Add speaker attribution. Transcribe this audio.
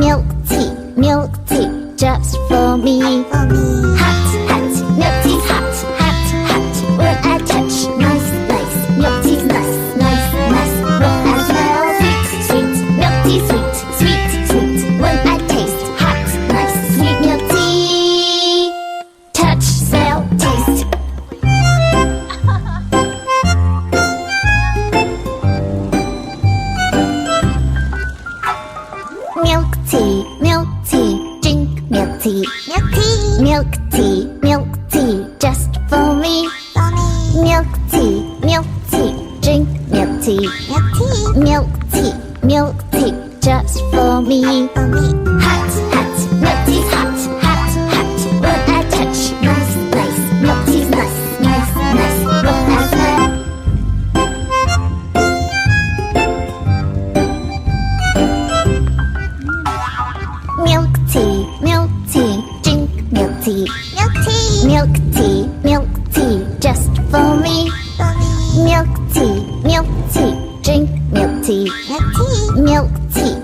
Speaker 1: Milk tea, just for me. Hot, hot, milk tea's hot, hot, hot. When I touch, nice, nice. Milk tea's nice, nice, nice. When I smell, sweet, sweet. Milk tea, sweet, sweet, sweet. When I taste, hot, nice. Sweet milk tea. Touch, smell, taste. Milk tea, drink milk tea. Milk tea, just for me. Milk tea, drink milk tea. Milk tea, just for me. Hot, hot, milk tea's hot, hot, hot. When I touch, nice, nice. Milk tea's nice, nice, nice. When I smell. Milk tea, drink milk tea. Milk tea, just for me. Milk tea, drink milk tea. Milk tea,